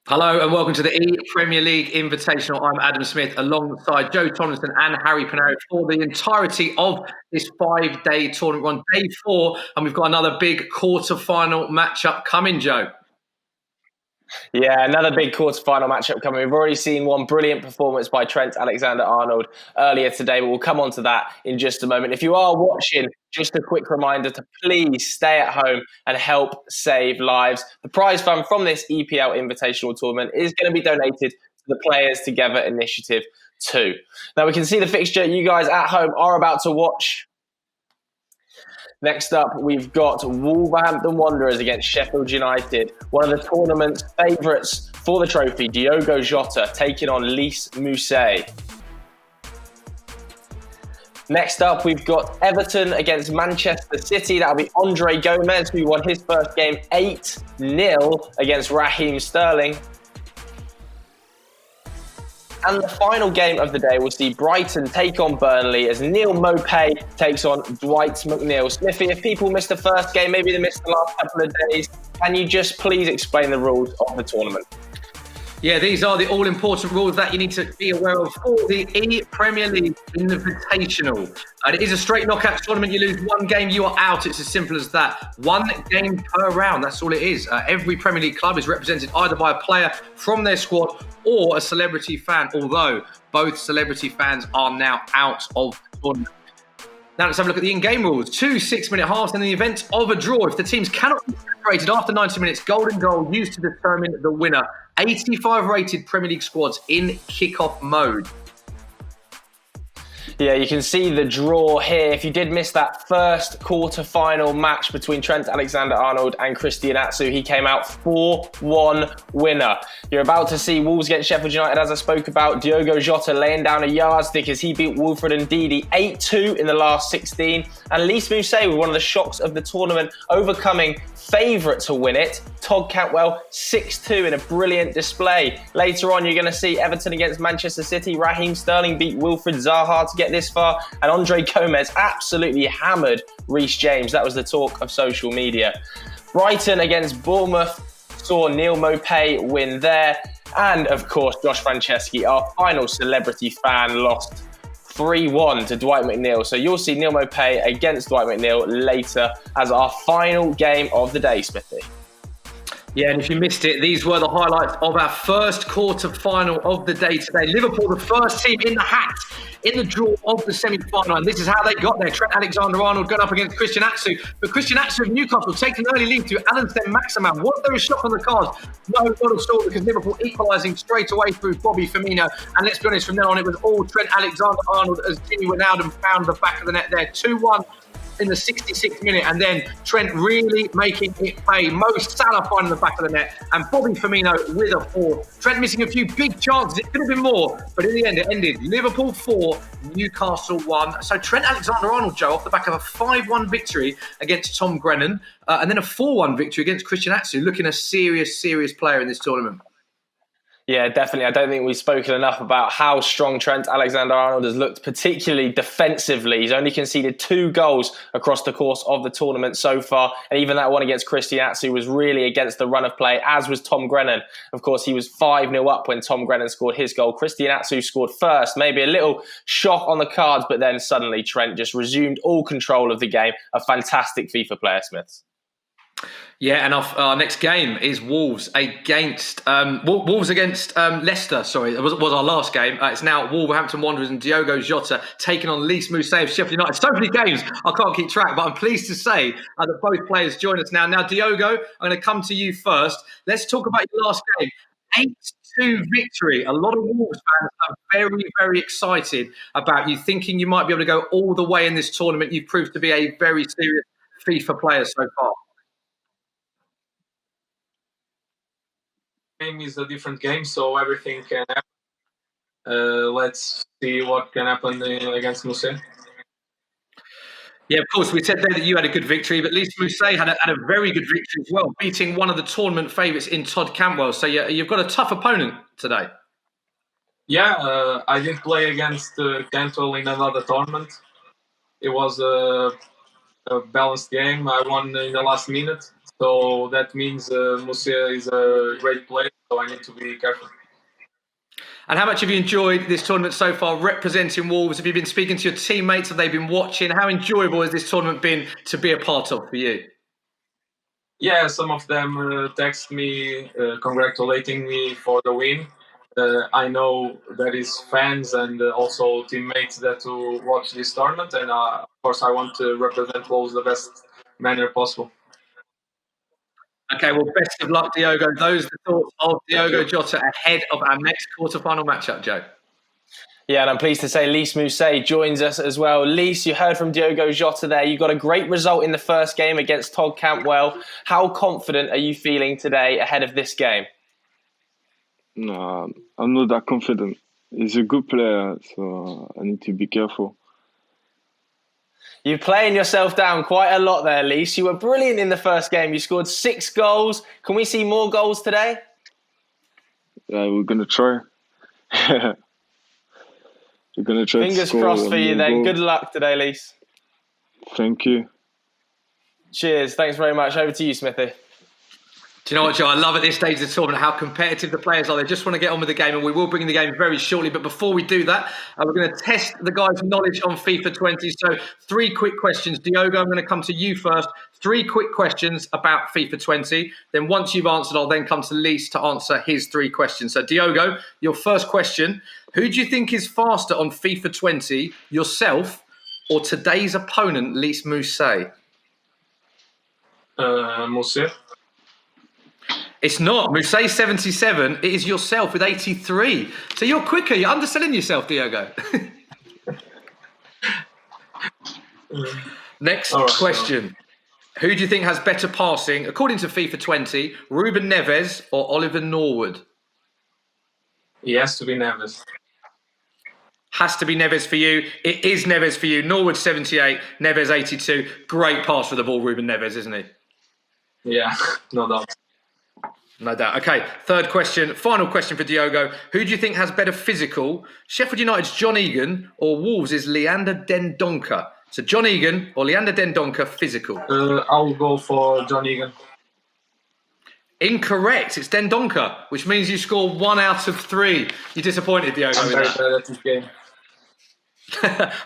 Hello and welcome to the Premier League Invitational. I'm Adam Smith alongside Joe Tomlinson and Harry Pinero for the entirety of this 5-day tournament. We're on day 4 and we've got another big quarter-final matchup coming, Joe. Yeah, another big quarter-final matchup coming. We've already seen one brilliant performance by Trent Alexander-Arnold earlier today, but we'll come on to that in just a moment. If you are watching, just a quick reminder to please stay at home and help save lives. The prize fund from this ePL Invitational tournament is going to be donated to the Players Together initiative too. Now we can see the fixture you guys at home are about to watch. Next up, we've got Wolverhampton Wanderers against Sheffield United. One of the tournament's favourites for the trophy, Diogo Jota, taking on Lys Mousset. Next up, we've got Everton against Manchester City. That'll be Andre Gomes, who won his first game 8-0 against Raheem Sterling. And the final game of the day will see Brighton take on Burnley as Neal Maupay takes on Dwight McNeil. Smithy, if people missed the first game, maybe they missed the last couple of days, can you just please explain the rules of the tournament? Yeah, these are the all-important rules that you need to be aware of for the Premier League Invitational. It is a straight knockout tournament. You lose one game, you are out. It's as simple as that. One game per round, that's all it is. Every Premier League club is represented either by a player from their squad or a celebrity fan, although both celebrity fans are now out of the tournament. Now let's have a look at the in-game rules. 2 6-minute halves, and in the event of a draw, if the teams cannot be separated after 90 minutes, golden goal used to determine the winner. 85 rated Premier League squads in kick-off mode. Yeah, you can see the draw here. If you did miss that first quarter-final match between Trent Alexander-Arnold and Christian Atsu, he came out 4-1 winner. You're about to see Wolves against Sheffield United, as I spoke about. Diogo Jota laying down a yardstick as he beat Wilfred Ndidi 8-2 in the last 16. And Lys Mousset with one of the shocks of the tournament, overcoming favourite to win it, Todd Cantwell 6-2 in a brilliant display. Later on, you're going to see Everton against Manchester City. Raheem Sterling beat Wilfred Zaha to get this far, and Andre Gomes absolutely hammered Reece James. That was the talk of social media. Brighton against Bournemouth saw Neal Maupay win there, and of course Josh Franceschi, our final celebrity fan, lost 3-1 to Dwight McNeil. So you'll see Neal Maupay against Dwight McNeil later as our final game of the day, Smithy. Yeah, and if you missed it, these were the highlights of our first quarter-final of the day today. Liverpool, the first team in the hat in the draw of the semi-final, and this is how they got there. Trent Alexander-Arnold going up against Christian Atsu, but Christian Atsu of Newcastle taking an early lead to Alexander-Arnold. Was there a shot on the cards? No, not at all, because Liverpool equalising straight away through Bobby Firmino, and let's be honest, from then on it was all Trent Alexander-Arnold as Jimmy Wijnaldum found the back of the net there. 2-1 in the 66th minute, and then Trent really making it pay. Mo Salah finding the back of the net, and Bobby Firmino with a 4. Trent missing a few big chances. It could have been more, but in the end it ended Liverpool 4, Newcastle 1. So Trent Alexander-Arnold, Joe, off the back of a 5-1 victory against Tom Grennan, and then a 4-1 victory against Christian Atsu, looking a serious player in this tournament. Yeah, definitely. I don't think we've spoken enough about how strong Trent Alexander-Arnold has looked, particularly defensively. He's only conceded 2 goals across the course of the tournament so far. And even that one against Christian Atsu was really against the run of play, as was Tom Grennan. Of course, he was 5-0 up when Tom Grennan scored his goal. Christian Atsu scored first, maybe a little shock on the cards, but then suddenly Trent just resumed all control of the game. A fantastic FIFA player, Smiths. Yeah, and our next game is Wolves against Leicester. Sorry, it was our last game. It's now Wolverhampton Wanderers and Diogo Jota taking on Lys Mousset of Sheffield United. So many games, I can't keep track, but I'm pleased to say that both players join us now. Now, Diogo, I'm going to come to you first. Let's talk about your last game. 8-2 victory. A lot of Wolves fans are very excited about you, thinking you might be able to go all the way in this tournament. You've proved to be a very serious FIFA player so far. Game is a different game, so everything can happen. Let's see what can happen against Mousset. Yeah, of course, we said there that you had a good victory, but Lys Mousset had a very good victory as well, beating one of the tournament favourites in Todd Cantwell. So you've got a tough opponent today. Yeah, I didn't play against Cantwell in another tournament. It was a balanced game. I won in the last minute. So that means Mousset is a great player. so I need to be careful. And how much have you enjoyed this tournament so far, representing Wolves? Have you been speaking to your teammates? Have they been watching? How enjoyable has this tournament been to be a part of for you? Yeah, some of them text me congratulating me for the win. I know there is fans and also teammates that will watch this tournament, and of course I want to represent Wolves the best manner possible. Okay, well, best of luck, Diogo. Those are the thoughts of Diogo Jota ahead of our next quarter-final matchup, Joe. Yeah, and I'm pleased to say Lys Mousset joins us as well. Lys, you heard from Diogo Jota there. You got a great result in the first game against Todd Cantwell. How confident are you feeling today ahead of this game? No, I'm not that confident. He's a good player, so I need to be careful. You're playing yourself down quite a lot there, Lys. You were brilliant in the first game. You scored 6 goals. Can we see more goals today? Yeah, we're going to try. We're going to try Fingers to score crossed for you then. goal. Good luck today, Lys. Thank you. Cheers. Thanks very much. Over to you, Smithy. Do you know what, Joe? I love at this stage of the tournament how competitive the players are. They just want to get on with the game, and we will bring the game very shortly. But before we do that, we're going to test the guys' knowledge on FIFA 20. So 3 quick questions. Diogo, I'm going to come to you first. 3 quick questions about FIFA 20. Then once you've answered, I'll then come to Lys to answer his 3 questions. So Diogo, your first question. Who do you think is faster on FIFA 20, yourself or today's opponent, Lys Mousset? Mousset. It's not. Mousset 77. It is yourself with 83. So you're quicker. You're underselling yourself, Diogo. Next question. Who do you think has better passing, according to FIFA 20, Ruben Neves or Oliver Norwood? He has to be Neves. Has to be Neves for you. It is Neves for you. Norwood 78, Neves 82. Great pass for the ball, Ruben Neves, isn't he? Yeah, no doubt. No doubt. Okay, third question. Final question for Diogo. Who do you think has better physical? Sheffield United's John Egan or Wolves' Leander Dendoncker? So John Egan or Leander Dendoncker physical? I'll go for John Egan. Incorrect. It's Dendoncker, which means you score 1 out of 3. You're disappointed, Diogo. I'm very bad at this game.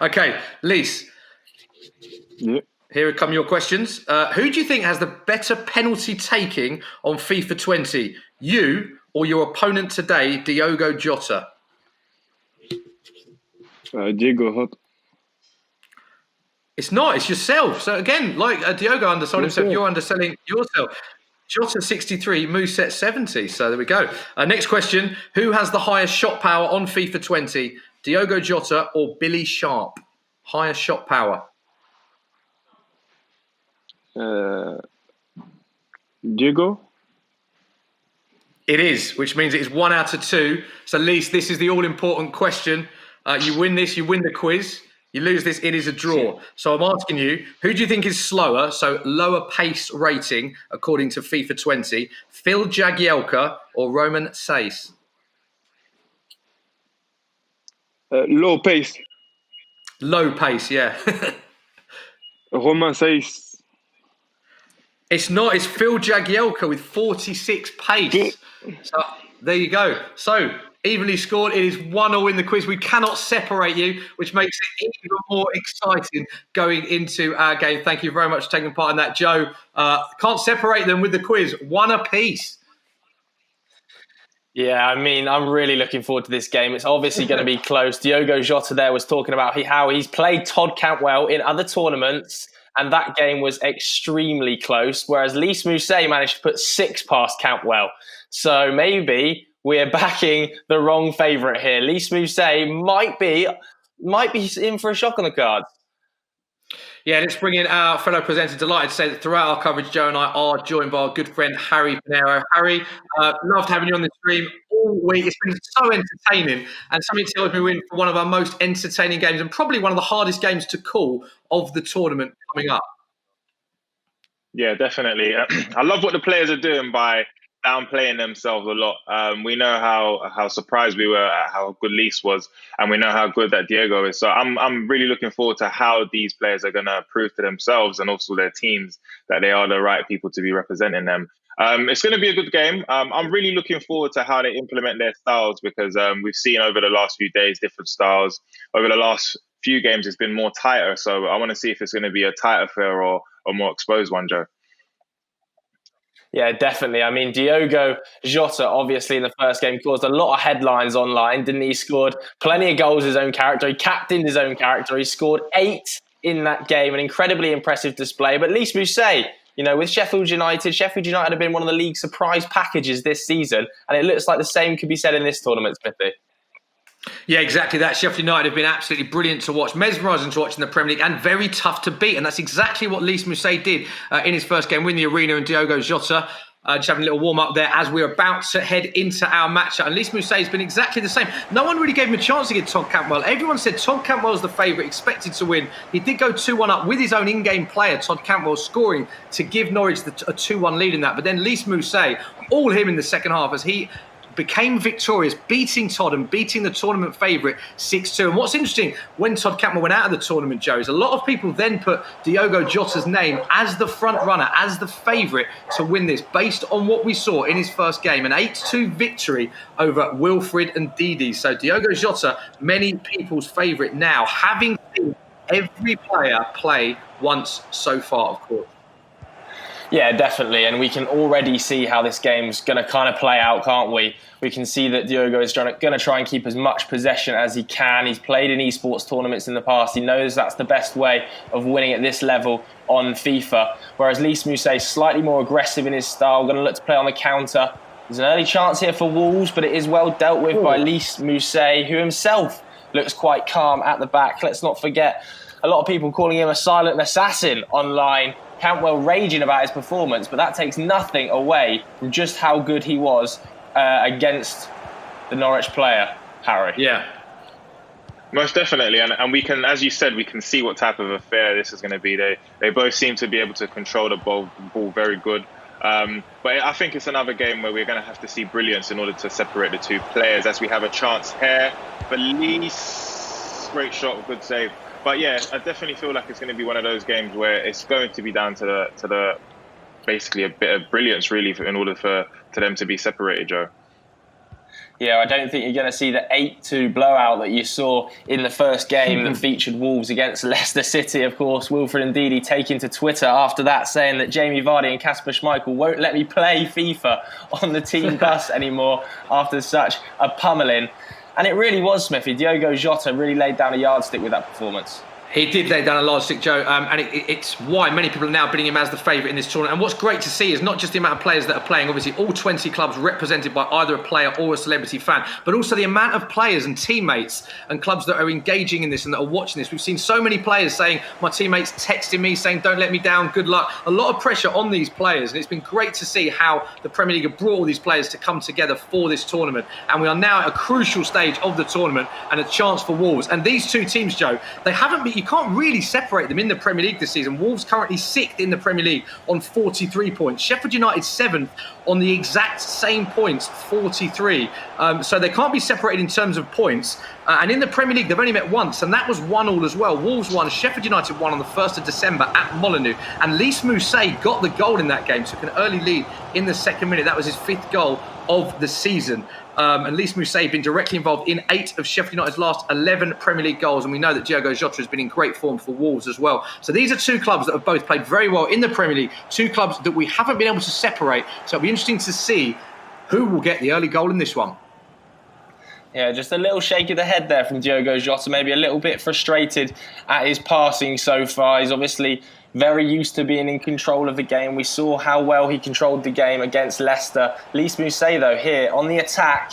Okay, Lys. Yeah. Here come your questions. Who do you think has the better penalty taking on FIFA 20? You or your opponent today, Diogo Jota? Diogo Jota. It's not. It's yourself. So again, like Diogo undersold himself, you're underselling yourself. Jota 63, Mousset 70. So there we go. Next question. Who has the highest shot power on FIFA 20? Diogo Jota or Billy Sharp? Highest shot power. Diego? It is, which means it is 1 out of 2. So, Lys, this is the all-important question. You win this, you win the quiz. You lose this, it is a draw. So I'm asking you, who do you think is slower, so lower pace rating, according to FIFA 20, Phil Jagielka or Roman Saiss? Low pace. Low pace, yeah. Roman Saiss. It's not. It's Phil Jagielka with 46 pace. So there you go. So evenly scored. It is 1-1 in the quiz. We cannot separate you, which makes it even more exciting going into our game. Thank you very much for taking part in that, Joe. Can't separate them with the quiz. 1 apiece. Yeah, I mean, I'm really looking forward to this game. It's obviously going to be close. Diogo Jota there was talking about how he's played Todd Cantwell in other tournaments, and that game was extremely close, whereas Lys Mousset managed to put 6 past Cantwell. So maybe we're backing the wrong favourite here. Lys Mousset might be in for a shock on the cards. Yeah, let's bring in our fellow presenter. Delighted to say that throughout our coverage, Joe and I are joined by our good friend, Harry Pinero. Harry, loved having you on the stream all week. It's been so entertaining. And something tells me we're in for one of our most entertaining games and probably one of the hardest games to call of the tournament coming up. Yeah, definitely. I love what the players are doing by downplaying themselves a lot. We know how surprised we were at how good Lys was, and we know how good that Diego is. So I'm really looking forward to how these players are going to prove to themselves and also their teams that they are the right people to be representing them. It's going to be a good game. I'm really looking forward to how they implement their styles because we've seen over the last few days different styles. Over the last few games, it's been more tighter. So I want to see if it's going to be a tighter affair or a more exposed one, Joe. Yeah, definitely. I mean, Diogo Jota, obviously, in the first game, caused a lot of headlines online, didn't he? He scored plenty of goals his own character. He captained his own character. He scored 8 in that game, an incredibly impressive display. But Lys Mousset, with Sheffield United have been one of the league's surprise packages this season. And it looks like the same could be said in this tournament, Smithy. Yeah, exactly that. Sheffield United have been absolutely brilliant to watch, mesmerising to watch in the Premier League and very tough to beat. And that's exactly what Lys Mousset did in his first game, win the arena, and Diogo Jota just having a little warm-up there as we're about to head into our matchup. And Lys Mousset has been exactly the same. No one really gave him a chance against Todd Cantwell. Everyone said Todd Cantwell's the favourite, expected to win. He did go 2-1 up with his own in-game player, Todd Cantwell, scoring to give Norwich a 2-1 lead in that. But then Lys Mousset, all him in the second half as he became victorious, beating Todd and beating the tournament favourite 6-2. And what's interesting, when Todd Cantwell went out of the tournament, Joe, is a lot of people then put Diogo Jota's name as the front runner, as the favourite to win this, based on what we saw in his first game, an 8-2 victory over Wilfried and Didi. So Diogo Jota, many people's favourite now, having seen every player play once so far, of course. Yeah, definitely. And we can already see how this game's going to kind of play out, can't we? We can see that Diogo is going to try and keep as much possession as he can. He's played in esports tournaments in the past. He knows that's the best way of winning at this level on FIFA. Whereas Lys Mousset is slightly more aggressive in his style, going to look to play on the counter. There's an early chance here for Wolves, but it is well dealt with by Lys Mousset, who himself looks quite calm at the back. Let's not forget, a lot of people calling him a silent assassin online. Cantwell raging about his performance, but that takes nothing away from just how good he was against the Norwich player, Harry. Yeah. Most definitely, and we can, as you said, we can see what type of affair this is going to be. They both seem to be able to control the ball very good. But I think it's another game where we're going to have to see brilliance in order to separate the two players, as we have a chance here. But Lys, great shot, good save. But yeah, I definitely feel like it's going to be one of those games where it's going to be down to the basically a bit of brilliance, really, in order for them to be separated, Joe. Yeah, I don't think you're going to see the 8-2 blowout that you saw in the first game that featured Wolves against Leicester City. Of course, Wilfried Ndidi taking to Twitter after that, saying that Jamie Vardy and Kasper Schmeichel won't let me play FIFA on the team bus anymore after such a pummeling. And it really was, Smithy. Diogo Jota really laid down a yardstick with that performance. He did lay down a large stick, Joe, and it's why many people are now bidding him as the favourite in this tournament. And what's great to see is not just the amount of players that are playing, obviously all 20 clubs represented by either a player or a celebrity fan, but also the amount of players and teammates and clubs that are engaging in this and that are watching this. We've seen so many players saying, my teammates texting me saying, don't let me down, good luck. A lot of pressure on these players, and it's been great to see how the Premier League have brought all these players to come together for this tournament. And we are now at a crucial stage of the tournament and a chance for Wolves. And these two teams, Joe, they haven't been, you can't really separate them in the Premier League this season. Wolves currently 6th in the Premier League on 43 points. Sheffield United 7th on the exact same points, 43. So they can't be separated in terms of points. And in the Premier League, they've only met once, and that was 1-1 as well. Wolves won, Sheffield United won on the 1st of December at Molineux. And Lys Mousset got the goal in that game, took an early lead in the second minute. That was his 5th goal of the season. And Lys Mousset has been directly involved in 8 of Sheffield United's last 11 Premier League goals. And we know that Diogo Jota has been in great form for Wolves as well. So these are two clubs that have both played very well in the Premier League. Two clubs that we haven't been able to separate. So it'll be interesting to see who will get the early goal in this one. Yeah, just a little shake of the head there from Diogo Jota, maybe a little bit frustrated at his passing so far. He's obviously very used to being in control of the game. We saw how well he controlled the game against Leicester. Lys Mousset, though, here on the attack.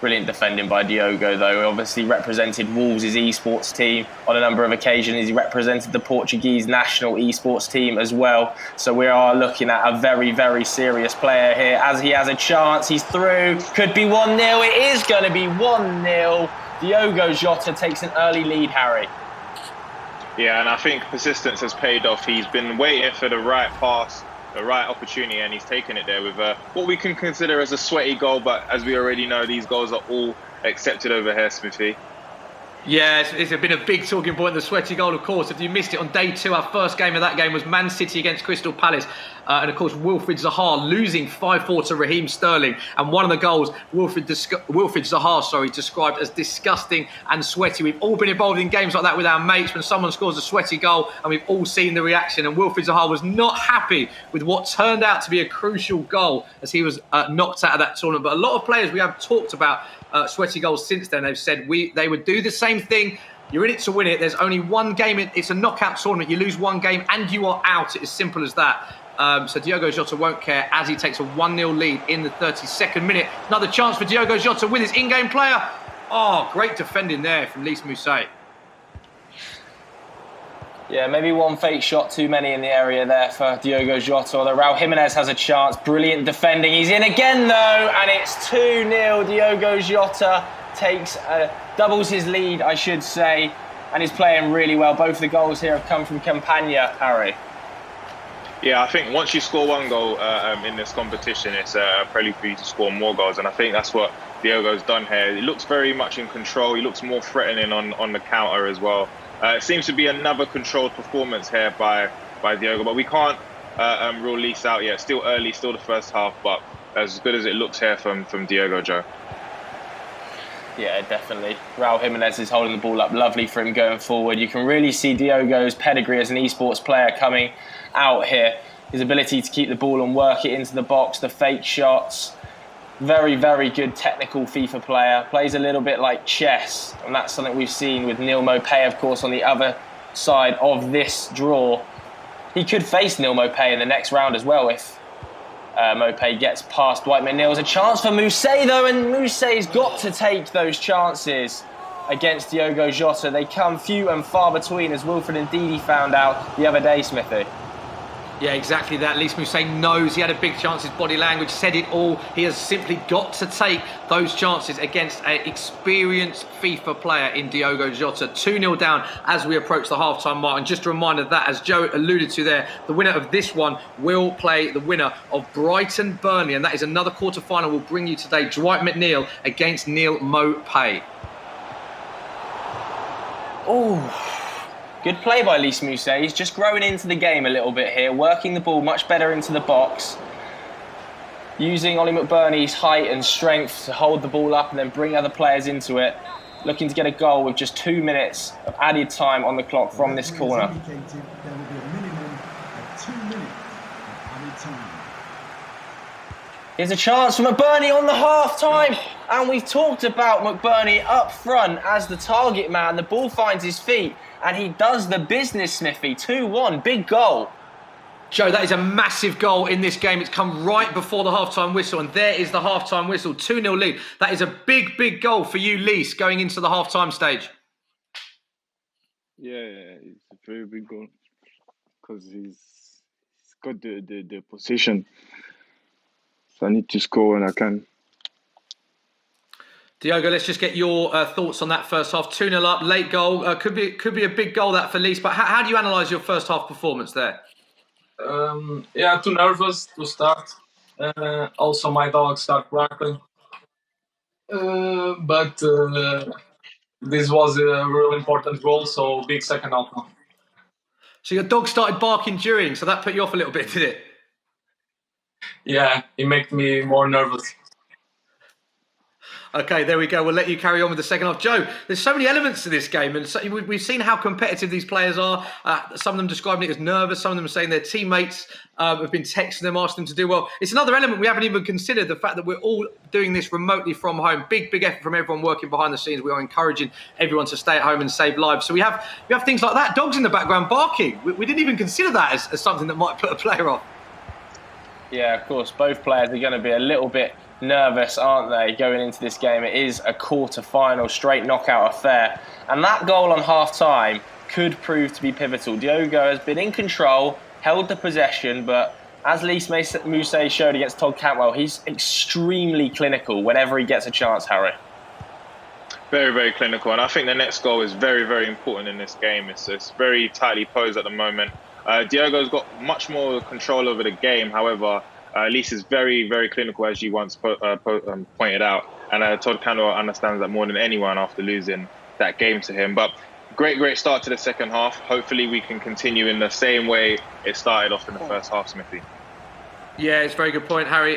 Brilliant defending by Diogo, though. He obviously represented Wolves' esports team on a number of occasions. He represented the Portuguese national esports team as well. So we are looking at a very, very serious player here. As he has a chance, he's through. Could be 1-0. It is going to be 1-0. Diogo Jota takes an early lead, Harry. Yeah, and I think persistence has paid off. He's been waiting for the right pass, the right opportunity, and he's taken it there with what we can consider as a sweaty goal. But as we already know, these goals are all accepted over here, Smithy. Yeah, it's been a big talking point, the sweaty goal, of course. If you missed it on day 2, our first game of that game was Man City against Crystal Palace. And of course, Wilfried Zaha losing 5-4 to Raheem Sterling. And one of the goals, Wilfried Zaha, described as disgusting and sweaty. We've all been involved in games like that with our mates when someone scores a sweaty goal, and we've all seen the reaction. And Wilfried Zaha was not happy with what turned out to be a crucial goal as he was knocked out of that tournament. But a lot of players we have talked about sweaty goals since then. They've said they would do the same thing. You're in it to win it. There's only one game. It's a knockout tournament. You lose one game and you are out. It's as simple as that. So Diogo Jota won't care as he takes a 1-0 lead in the 32nd minute. Another chance for Diogo Jota with his in-game player. Oh, great defending there from Lys Mousset. Yeah, maybe one fake shot too many in the area there for Diogo Jota. Although Raul Jimenez has a chance. Brilliant defending. He's in again, though, and it's 2-0. Diogo Jota doubles his lead, I should say, and is playing really well. Both of the goals here have come from Campagna, Harry. Yeah, I think once you score one goal in this competition, it's a prelude for you to score more goals. And I think that's what Diogo's done here. He looks very much in control. He looks more threatening on the counter as well. It seems to be another controlled performance here by Diogo, but we can't rule Lys out yet. Still early, still the first half, but as good as it looks here from Diogo, Joe. Yeah, definitely. Raul Jimenez is holding the ball up. Lovely for him going forward. You can really see Diogo's pedigree as an esports player coming out here. His ability to keep the ball and work it into the box, the fake shots. Very, very good technical FIFA player. Plays a little bit like chess, and that's something we've seen with Neal Maupay, of course, on the other side of this draw. He could face Neal Maupay in the next round as well if Maupay gets past Dwight. McNeil's a chance for Mousset, though, and Mousset's got to take those chances against Diogo Jota. They come few and far between, as Wilfred and Didi found out the other day, Smithy. Yeah, exactly that. Lys Mousset knows he had a big chance. His body language said it all. He has simply got to take those chances against an experienced FIFA player in Diogo Jota. 2-0 down as we approach the half-time mark. And just a reminder that, as Joe alluded to there, the winner of this one will play the winner of Brighton Burnley. And that is another quarter-final we'll bring you today. Dwight McNeil against Neal Maupay. Oh, good play by Lys Mousset. He's just growing into the game a little bit here, working the ball much better into the box, using Ollie McBurney's height and strength to hold the ball up and then bring other players into it, looking to get a goal with just 2 minutes of added time on the clock from this corner. Here's a chance for McBurney on the half-time. And we've talked about McBurney up front as the target man. The ball finds his feet and he does the business, Smithy. 2-1, big goal. Joe, that is a massive goal in this game. It's come right before the half-time whistle, and there is the half-time whistle. 2-0 lead. That is a big, big goal for you, Lys, going into the half-time stage. Yeah, it's a very big goal because he's got the position. So I need to score when I can. Diogo, let's just get your thoughts on that first half. 2-0 up, late goal. Could be a big goal that for Lys, but how do you analyse your first half performance there? Yeah, too nervous to start. Also, my dog started barking. But this was a really important goal, so big second half now. So your dog started barking during, so that put you off a little bit, did it? Yeah, it made me more nervous. Okay, there we go. We'll let you carry on with the second half. Joe, there's so many elements to this game, and so we've seen how competitive these players are. Some of them describing it as nervous, some of them are saying their teammates have been texting them, asking them to do well. It's another element we haven't even considered, the fact that we're all doing this remotely from home. Big effort from everyone working behind the scenes. We are encouraging everyone to stay at home and save lives. So we have things like that, dogs in the background barking. We didn't even consider that as something that might put a player off. Yeah, of course, both players are going to be a little bit nervous, aren't they, going into this game? It is a quarter-final, straight knockout affair. And that goal on half-time could prove to be pivotal. Diogo has been in control, held the possession, but as Lys Mousset showed against Todd Cantwell, he's extremely clinical whenever he gets a chance, Harry. Very, very clinical. And I think the next goal is very, very important in this game. It's very tightly posed at the moment. Diogo's got much more control over the game. However, Lys is very, very clinical, as you once pointed out. And Todd Cantwell understands that more than anyone after losing that game to him. But great start to the second half. Hopefully we can continue in the same way it started off in the first half, Smithy. Yeah, it's a very good point, Harry.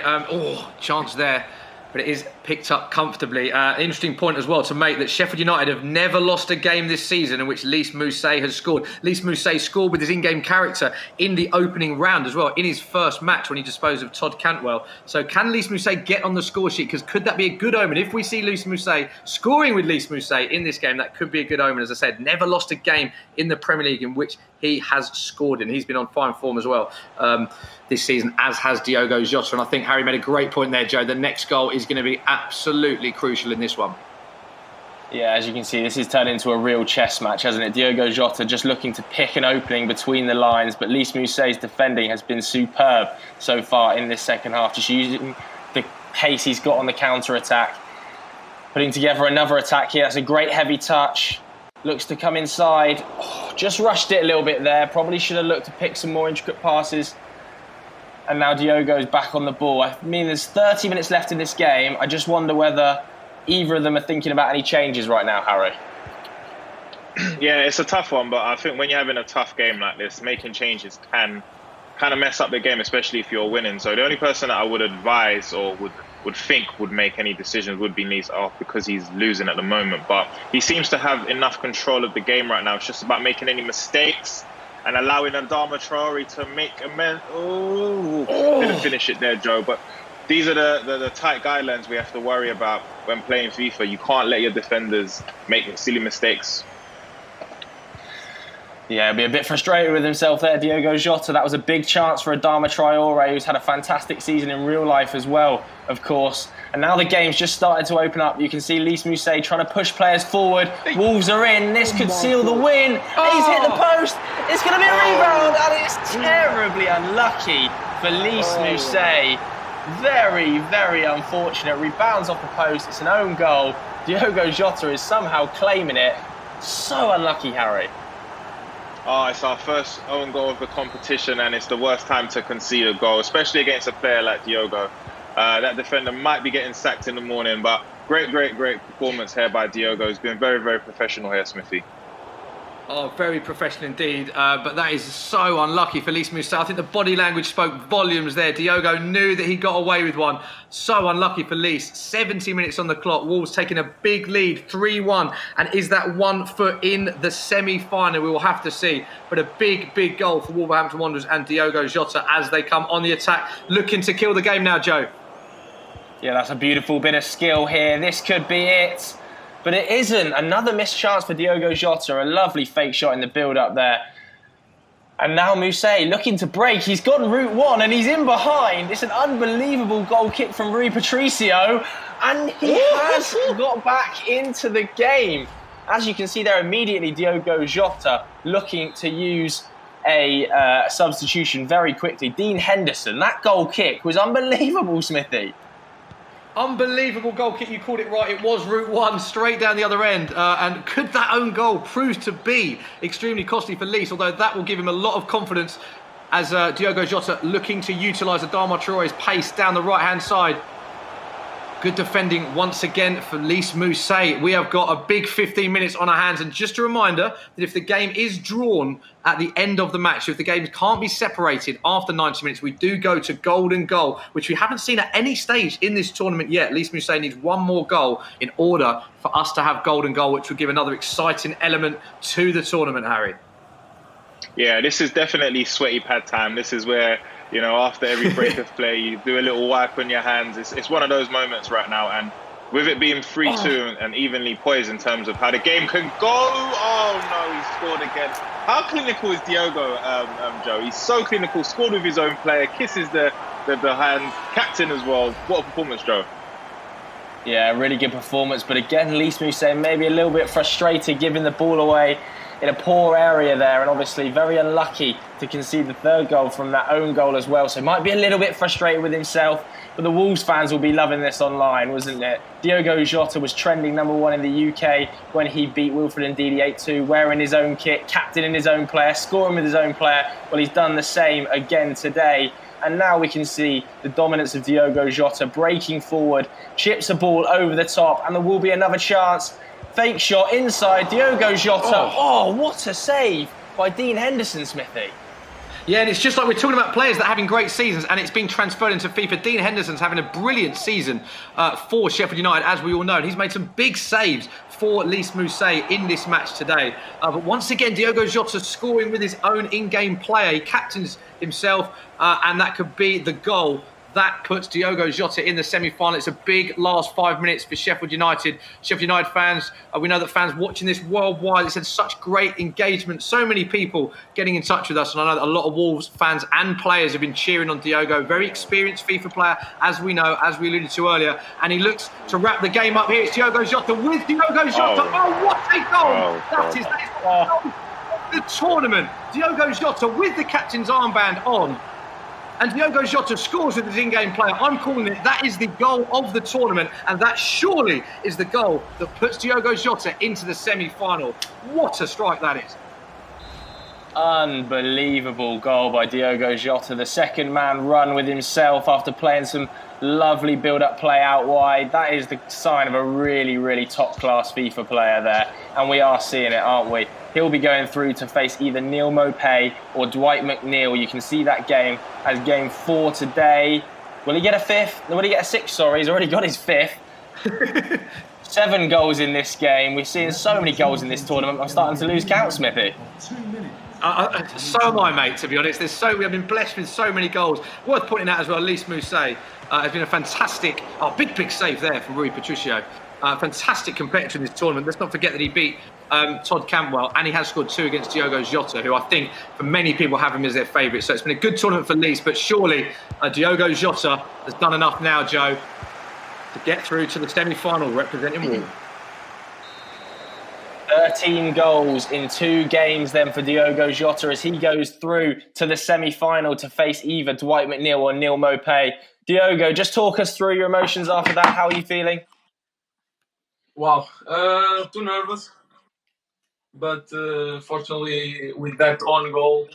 Chance there, but it is picked up comfortably. Interesting point as well to make that Sheffield United have never lost a game this season in which Lys Mousset has scored. Lys Mousset scored with his in-game character in the opening round as well, in his first match when he disposed of Todd Cantwell. So can Lys Mousset get on the score sheet? Because could that be a good omen? If we see Lys Mousset scoring with Lys Mousset in this game, that could be a good omen. As I said, never lost a game in the Premier League in which he has scored in. He's been on fine form as well this season, as has Diogo Jota. And I think Harry made a great point there, Joe. The next goal is going to be absolutely crucial in this one. Yeah, as you can see, this has turned into a real chess match, hasn't it? Diogo Jota just looking to pick an opening between the lines, but Lys Mousset's defending has been superb so far in this second half, just using the pace he's got on the counter-attack. Putting together another attack here. That's a great heavy touch. Looks to come inside. Just rushed it a little bit there. Probably should have looked to pick some more intricate passes. And now Diogo's back on the ball. I mean, there's 30 minutes left in this game. I just wonder whether either of them are thinking about any changes right now, Harry. Yeah, it's a tough one, but I think when you're having a tough game like this, making changes can kind of mess up the game, especially if you're winning. So the only person that I would advise or would think would make any decisions would be Neal, because he's losing at the moment. But he seems to have enough control of the game right now. It's just about making any mistakes and allowing Adama Traore to make amends. Didn't finish it there, Joe. But these are the tight guidelines we have to worry about when playing FIFA. You can't let your defenders make silly mistakes. Yeah, be a bit frustrated with himself there, Diogo Jota. That was a big chance for Adama Traore, who's had a fantastic season in real life as well, of course. And now the game's just started to open up. You can see Lys Mousset trying to push players forward. Wolves are in. This could seal the win. He's hit the post. It's going to be a rebound, and it's terribly unlucky for Lys Mousset. Very, very unfortunate. Rebounds off the post. It's an own goal. Diogo Jota is somehow claiming it. So unlucky, Harry. Oh, it's our first own goal of the competition, and it's the worst time to concede a goal, especially against a player like Diogo. That defender might be getting sacked in the morning, but great performance here by Diogo. He's been very, very professional here, Smithy. Oh, very professional indeed. But that is so unlucky for Lys Mousset. I think the body language spoke volumes there. Diogo knew that he got away with one. So unlucky for Lys. 70 minutes on the clock. Wolves taking a big lead, 3-1. And is that 1 foot in the semi-final? We will have to see. But a big goal for Wolverhampton Wanderers and Diogo Jota as they come on the attack, looking to kill the game now, Joe. Yeah, that's a beautiful bit of skill here. This could be it. But it isn't. Another missed chance for Diogo Jota. A lovely fake shot in the build-up there. And now Mousset looking to break. He's gone route one and he's in behind. It's an unbelievable goal kick from Rui Patricio. And he has got back into the game. As you can see there immediately, Diogo Jota looking to use a substitution very quickly. Dean Henderson, that goal kick was unbelievable, Smithy. Unbelievable goal kick, you called it right. It was route one, straight down the other end. And could that own goal prove to be extremely costly for Lys? Although that will give him a lot of confidence as Diogo Jota looking to utilise Adama Traore's pace down the right-hand side. Good defending once again for Lys Mousset. We have got a big 15 minutes on our hands. And just a reminder that if the game is drawn at the end of the match, if the games can't be separated after 90 minutes, we do go to golden goal, which we haven't seen at any stage in this tournament yet. Lys Mousset needs one more goal in order for us to have golden goal, which will give another exciting element to the tournament, Harry. Yeah, this is definitely sweaty pad time. This is where, you know, after every break of play, you do a little wipe on your hands. It's one of those moments right now. And with it being 3-2 and evenly poised in terms of how the game can go. Oh, no, he scored again. How clinical is Diogo, Joe? He's so clinical. Scored with his own player. Kisses the hand. Captain as well. What a performance, Joe. Yeah, really good performance. But again, Lys Mousset maybe a little bit frustrated giving the ball away in a poor area there, and obviously very unlucky to concede the third goal from that own goal as well. So might be a little bit frustrated with himself, but the Wolves fans will be loving this online, wasn't it? Diogo Jota was trending #1 in the UK when he beat Wilfred Ndidi 8-2, wearing his own kit, captaining his own player, scoring with his own player. Well, he's done the same again today. And now we can see the dominance of Diogo Jota breaking forward, chips a ball over the top, and there will be another chance. Fake shot inside, Diogo Jota. Oh, what a save by Dean Henderson, Smithy. Yeah, and it's just like we're talking about players that are having great seasons and it's been transferred into FIFA. Dean Henderson's having a brilliant season for Sheffield United, as we all know. And he's made some big saves for Lys Mousset in this match today. But once again, Diogo Jota scoring with his own in-game player. He captains himself, and that could be the goal that puts Diogo Jota in the semi-final. It's a big last 5 minutes for Sheffield United. Sheffield United fans, we know that fans watching this worldwide, it's had such great engagement. So many people getting in touch with us. And I know that a lot of Wolves fans and players have been cheering on Diogo. Very experienced FIFA player, as we know, as we alluded to earlier. And he looks to wrap the game up here. It's Diogo Jota with Diogo Jota. Oh, what a goal! That is the tournament. Diogo Jota with the captain's armband on. And Diogo Jota scores with his in-game player. I'm calling it, that is the goal of the tournament. And that surely is the goal that puts Diogo Jota into the semi-final. What a strike that is. Unbelievable goal by Diogo Jota. The second man run with himself after playing some lovely build-up play out wide. That is the sign of a really, really top-class FIFA player there. And we are seeing it, aren't we? He'll be going through to face either Neal Maupay or Dwight McNeil. You can see that game as game 4 today. Will he get a fifth? Will he get a sixth? Sorry, he's already got his fifth. 7 goals in this game. We're seeing so many goals in this tournament. I'm starting to lose count, Smithy. So am I, mate, to be honest. We have been blessed with so many goals. Worth pointing out as well, Lys Mousset has been a fantastic, big save there from Rui Patricio. Fantastic competitor in this tournament. Let's not forget that he beat Todd Cantwell, and he has scored 2 against Diogo Jota, who I think for many people have him as their favourite. So it's been a good tournament for Lys, but surely Diogo Jota has done enough now, Joe, to get through to the semi-final representing Wolves. 13 goals in 2 games then for Diogo Jota as he goes through to the semi-final to face either Dwight McNeil or Neal Maupay. Diogo, just talk us through your emotions after that. How are you feeling? Wow, too nervous. But fortunately, with that on goal,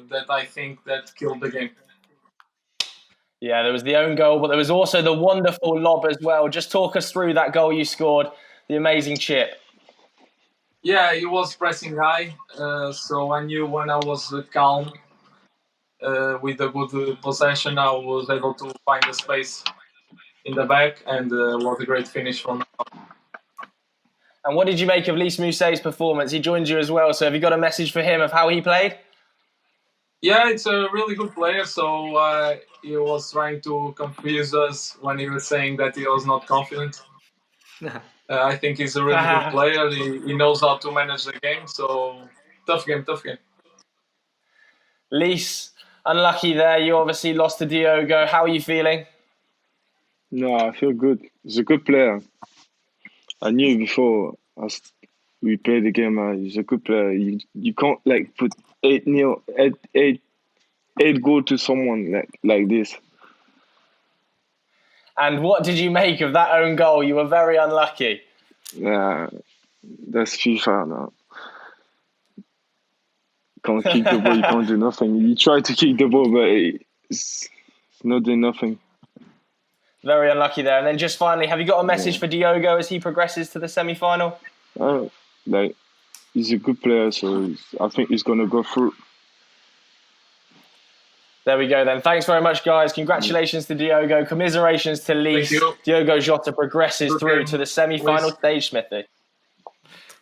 that I think that killed the game. Yeah, there was the own goal, but there was also the wonderful lob as well. Just talk us through that goal you scored, the amazing chip. Yeah, he was pressing high, so I knew when I was calm, with a good possession, I was able to find the space in the back, and was a great finish from. And what did you make of Lys Mousset's performance? He joined you as well, so have you got a message for him of how he played? Yeah, it's a really good player, so he was trying to confuse us when he was saying that he was not confident. I think he's a really good player. He knows how to manage the game, so tough game. Lys, unlucky there. You obviously lost to Diogo. How are you feeling? No, I feel good. He's a good player. I knew before we played the game. He's a good player. You can't put 8 goals to someone like this. And what did you make of that own goal? You were very unlucky. Yeah, that's FIFA now. You can't kick the ball. You can't do nothing. You try to kick the ball, but it's not doing nothing. Very unlucky there. And then just finally, have you got a message for Diogo as he progresses to the semi-final? He's a good player, so I think he's going to go through. There we go then. Thanks very much, guys. Congratulations to Diogo. Commiserations to Lys. Diogo Jota progresses through to the semi-final stage, Smithy.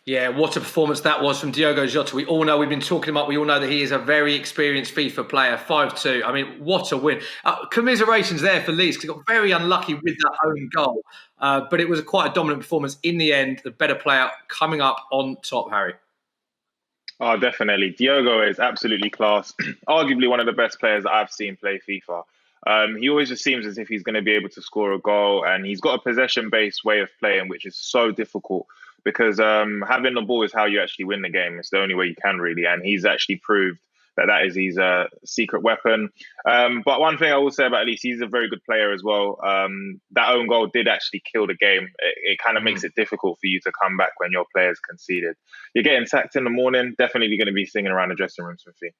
Yeah, what a performance that was from Diogo Jota. We all know, we've been talking about, we all know that he is a very experienced FIFA player, 5-2. I mean, what a win. Commiserations there for Lys, because he got very unlucky with that own goal. But it was quite a dominant performance in the end. The better player coming up on top, Harry. Oh, definitely. Diogo is absolutely class. Arguably one of the best players that I've seen play FIFA. He always just seems as if he's going to be able to score a goal, and he's got a possession-based way of playing, which is so difficult because having the ball is how you actually win the game. It's the only way you can really, and he's actually proved that is his secret weapon. But one thing I will say about Lys, he's a very good player as well. That own goal did actually kill the game. It kind of makes it difficult for you to come back when your player's conceded. You're getting sacked in the morning, definitely going to be singing around the dressing room, Smithy.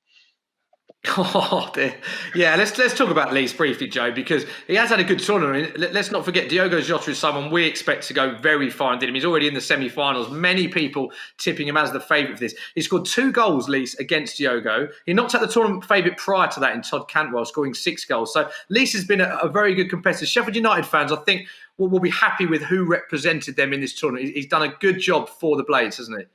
Oh, dear. Yeah, let's talk about Lys briefly, Joe, because he has had a good tournament. Let's not forget Diogo Jota is someone we expect to go very far indeed. He's already in the semi-finals. Many people tipping him as the favourite for this. He scored 2 goals, Lys, against Diogo. He knocked out the tournament favourite prior to that in Todd Cantwell, scoring 6 goals. So Lys has been a very good competitor. Sheffield United fans, I think, will be happy with who represented them in this tournament. He's done a good job for the Blades, hasn't he?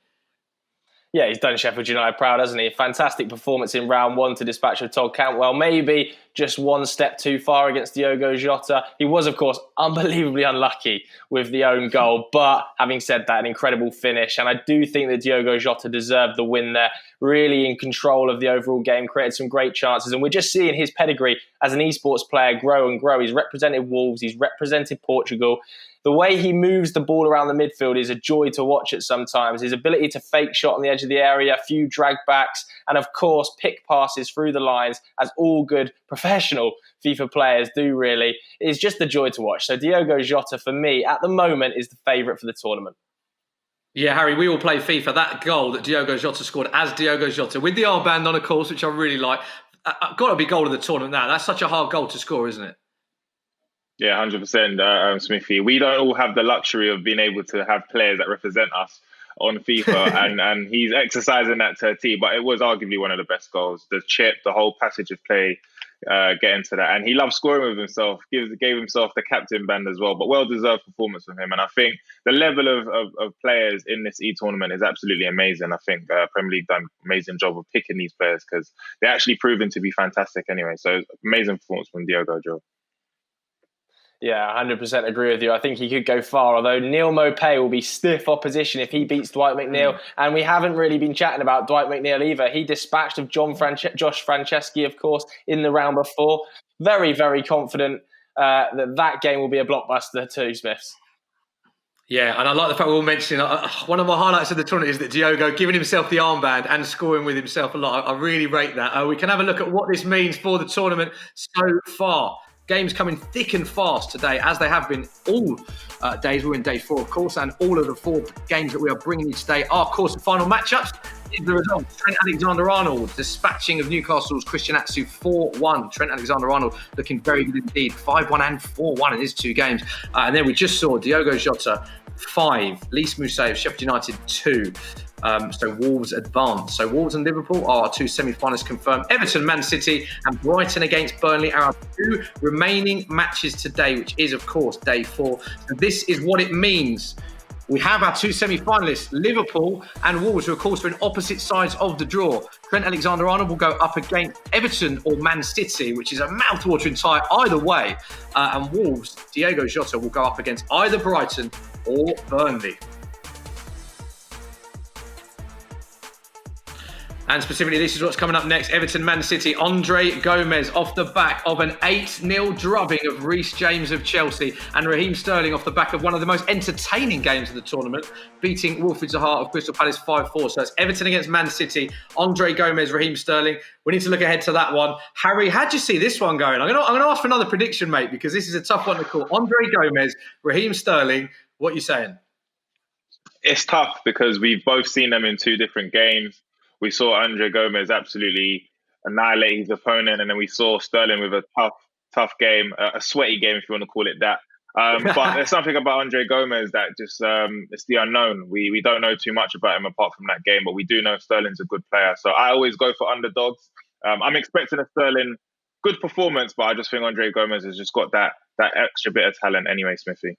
Yeah, he's done Sheffield United proud, hasn't he? A fantastic performance in round 1 to dispatch of Todd Cantwell. Maybe just one step too far against Diogo Jota. He was, of course, unbelievably unlucky with the own goal. But having said that, an incredible finish. And I do think that Diogo Jota deserved the win there. Really in control of the overall game, created some great chances. And we're just seeing his pedigree as an esports player grow and grow. He's represented Wolves. He's represented Portugal. The way he moves the ball around the midfield is a joy to watch it sometimes. His ability to fake shot on the edge of the area, a few drag backs, and of course, pick passes through the lines, as all good professional FIFA players do really, is just a joy to watch. So Diogo Jota, for me, at the moment, is the favourite for the tournament. Yeah, Harry, we all play FIFA. That goal that Diogo Jota scored as Diogo Jota, with the armband on, of course, which I really like, got to be goal of the tournament now. That's such a hard goal to score, isn't it? Yeah, 100%, Smithy. We don't all have the luxury of being able to have players that represent us on FIFA, and he's exercising that to a T. But it was arguably one of the best goals. The chip, the whole passage of play, getting to that, and he loves scoring with himself. Gave himself the captain band as well. But well-deserved performance from him. And I think the level of players in this tournament is absolutely amazing. I think Premier League done an amazing job of picking these players because they're actually proven to be fantastic anyway. So amazing performance from Diogo Jota. Yeah, 100% agree with you. I think he could go far, although Neal Maupay will be stiff opposition if he beats Dwight McNeil. And we haven't really been chatting about Dwight McNeil either. He dispatched of Josh Franceschi, of course, in the round before. Very, very confident that game will be a blockbuster too, Smiths. Yeah, and I like the fact we're all mentioning one of my highlights of the tournament is that Diogo giving himself the armband and scoring with himself a lot. I really rate that. We can have a look at what this means for the tournament so far. Games coming thick and fast today, as they have been all days. We're in day 4, of course, and all of the 4 games that we are bringing you today are, of course, the final matchups. The result, Trent Alexander-Arnold dispatching of Newcastle's Christian Atsu 4-1. Trent Alexander-Arnold looking very good indeed, 5-1 and 4-1 in his 2 games. And then we just saw Diogo Jota 5, Lys Mousset of Sheffield United 2. So Wolves advance. So Wolves and Liverpool are our 2 semi-finalists confirmed. Everton, Man City and Brighton against Burnley are our 2 remaining matches today, which is, of course, day 4. So this is what it means. We have our 2 semi-finalists, Liverpool and Wolves, who of course are in opposite sides of the draw. Trent Alexander-Arnold will go up against Everton or Man City, which is a mouth-watering tie either way. And Wolves, Diogo Jota, will go up against either Brighton or Burnley. And specifically, this is what's coming up next. Everton, Man City, Andre Gomes off the back of an 8-0 drubbing of Reece James of Chelsea, and Raheem Sterling off the back of one of the most entertaining games of the tournament, beating Wilfried Zaha of Crystal Palace 5-4. So it's Everton against Man City, Andre Gomes, Raheem Sterling. We need to look ahead to that one. Harry, how'd you see this one going? I'm going to ask for another prediction, mate, because this is a tough one to call. Andre Gomes, Raheem Sterling, what are you saying? It's tough because we've both seen them in 2 different games. We saw Andre Gomes absolutely annihilate his opponent, and then we saw Sterling with a tough game, a sweaty game, if you want to call it that. But there's something about Andre Gomes that just, it's the unknown. We don't know too much about him apart from that game, but we do know Sterling's a good player. So I always go for underdogs. I'm expecting a Sterling good performance, but I just think Andre Gomes has just got that extra bit of talent anyway, Smithy.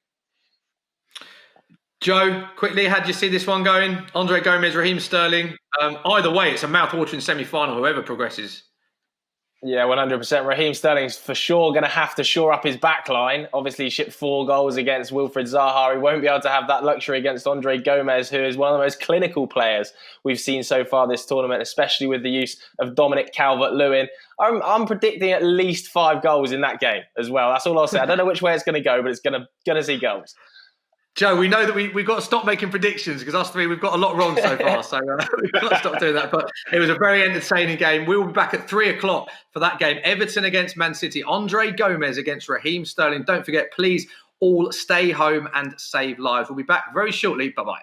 Joe, quickly, how did you see this one going? Andre Gomes, Raheem Sterling. Either way, it's a mouth-watering semi-final, whoever progresses. Yeah, 100%. Raheem Sterling's for sure going to have to shore up his back line. Obviously, he shipped 4 goals against Wilfried Zaha. He won't be able to have that luxury against Andre Gomes, who is one of the most clinical players we've seen so far this tournament, especially with the use of Dominic Calvert-Lewin. I'm predicting at least 5 goals in that game as well. That's all I'll say. I don't know which way it's going to go, but it's going to see goals. Joe, we know that we've got to stop making predictions because us 3, we've got a lot wrong so far. So we've got to stop doing that. But it was a very entertaining game. We will be back at 3 o'clock for that game. Everton against Man City. Andre Gomes against Raheem Sterling. Don't forget, please all stay home and save lives. We'll be back very shortly. Bye-bye.